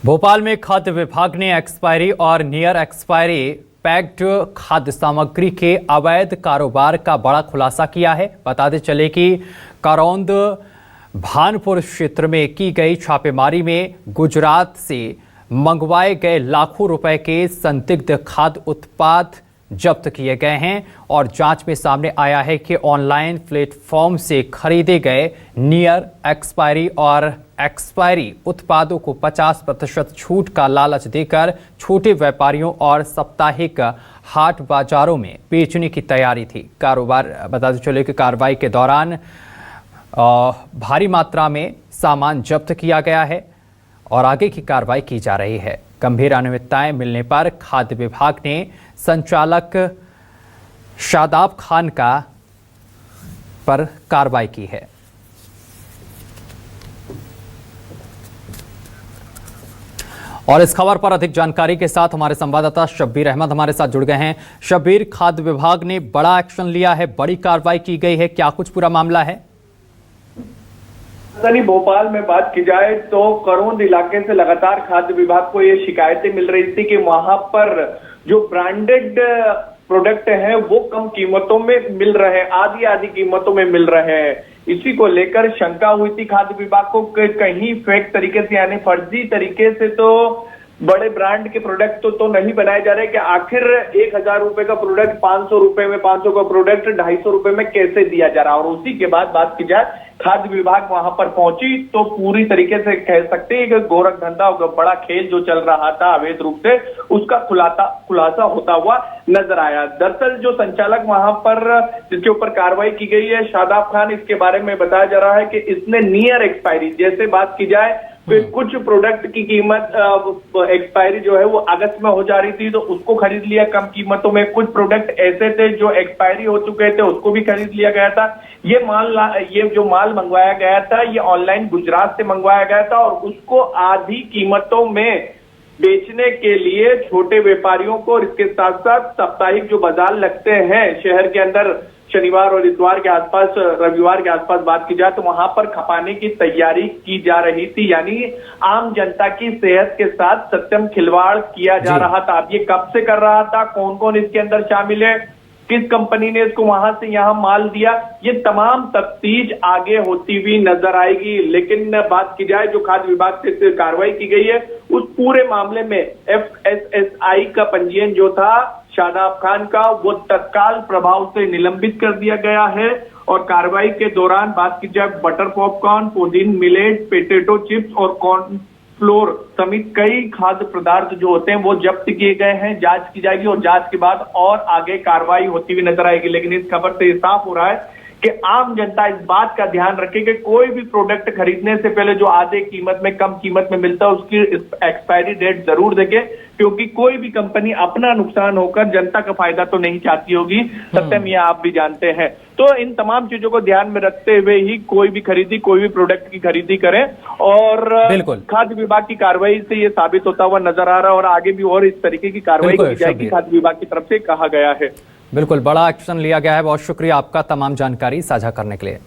भोपाल में खाद्य विभाग ने एक्सपायरी और नियर एक्सपायरी पैक्ड खाद्य सामग्री के अवैध कारोबार का बड़ा खुलासा किया है। बताते चले कि करौंद भानपुर क्षेत्र में की गई छापेमारी में गुजरात से मंगवाए गए लाखों रुपए के संदिग्ध खाद्य उत्पाद जब्त किए गए हैं और जांच में सामने आया है कि ऑनलाइन प्लेटफॉर्म से खरीदे गए नियर एक्सपायरी और एक्सपायरी उत्पादों को 50% छूट का लालच देकर छोटे व्यापारियों और साप्ताहिक हाट बाजारों में बेचने की तैयारी थी। कारोबार बताते चले कि कार्रवाई के दौरान भारी मात्रा में सामान जब्त किया गया है और आगे की कार्रवाई की जा रही है। गंभीर अनियमितताएं मिलने पर खाद्य विभाग ने संचालक शादाब खान पर कार्रवाई की है। और इस खबर पर अधिक जानकारी के साथ हमारे संवाददाता शब्बीर अहमद हमारे साथ जुड़ गए हैं। शब्बीर, खाद्य विभाग ने बड़ा एक्शन लिया है, बड़ी कार्रवाई की गई है, क्या कुछ पूरा मामला है? भोपाल में बात की जाए तो करौंद इलाके से लगातार खाद्य विभाग को ये शिकायतें मिल रही थी कि वहां पर जो ब्रांडेड प्रोडक्ट हैं वो कम कीमतों में मिल रहे हैं, आधी कीमतों में मिल रहे हैं। इसी को लेकर शंका हुई थी खाद्य विभाग को कि कहीं फेक तरीके से यानी फर्जी तरीके से तो बड़े ब्रांड के प्रोडक्ट तो नहीं बनाए जा रहे कि आखिर 1000 रुपए का प्रोडक्ट 500 रुपए में, 500 का प्रोडक्ट 250 रुपए में कैसे दिया जा रहा। और उसी के बाद बात की जाए खाद्य विभाग वहां पर पहुंची तो पूरी तरीके से कह सकते हैं कि गोरख धंधा बड़ा खेल जो चल रहा था अवैध रूप से उसका खुलासा होता हुआ नजर आया। दरअसल जो संचालक वहां पर जिसके ऊपर कार्रवाई की गई है शादाब खान, इसके बारे में बताया जा रहा है कि इसने नियर एक्सपायरी, जैसे बात की जाए फिर कुछ प्रोडक्ट की कीमत एक्सपायरी जो है वो अगस्त में हो जा रही थी तो उसको खरीद लिया कम कीमतों में। कुछ प्रोडक्ट ऐसे थे जो एक्सपायरी हो चुके थे उसको भी खरीद लिया गया था। ये जो माल मंगवाया गया था ये ऑनलाइन गुजरात से मंगवाया गया था और उसको आधी कीमतों में बेचने के लिए छोटे व्यापारियों को और इसके साथ साथ साप्ताहिक जो बाजार लगते हैं शहर के अंदर शनिवार और इतवार के आसपास, रविवार के आसपास बात की जाए तो वहां पर खपाने की तैयारी की जा रही थी, यानी आम जनता की सेहत के साथ सत्यम खिलवाड़ किया जा रहा था। अब ये कब से कर रहा था, कौन कौन इसके अंदर शामिल है, किस कंपनी ने इसको वहां से यहां माल दिया, ये तमाम तफ्तीश आगे होती हुई नजर आएगी। लेकिन बात की जाए जो खाद्य विभाग से कार्रवाई की गई है उस पूरे मामले में FSSAI का पंजीयन जो था शादाब खान का वो तत्काल प्रभाव से निलंबित कर दिया गया है। और कार्रवाई के दौरान बात की जाए butter popcorn, Pudin millet, potato chips और कॉर्न फ्लोर समेत कई खाद्य पदार्थ जो होते हैं वो जब्त किए गए हैं। जांच की जाएगी और जांच के बाद और आगे कार्रवाई होती हुई नजर आएगी। लेकिन इस खबर से ये साफ हो रहा है कि आम जनता इस बात का ध्यान रखे कि कोई भी प्रोडक्ट खरीदने से पहले जो आधे कीमत में, कम कीमत में मिलता है उसकी एक्सपायरी डेट जरूर देखे, क्योंकि कोई भी कंपनी अपना नुकसान होकर जनता का फायदा तो नहीं चाहती होगी। सत्यम ये आप भी जानते हैं। तो इन तमाम चीजों को ध्यान में रखते हुए ही कोई भी प्रोडक्ट की खरीदी करें और खाद्य विभाग की कार्रवाई से ये साबित होता हुआ नजर आ रहा है और आगे भी और इस तरीके की कार्रवाई की जाएगी खाद्य विभाग की तरफ से कहा गया है। बिल्कुल, बड़ा एक्शन लिया गया है। बहुत शुक्रिया आपका तमाम जानकारी साझा करने के लिए।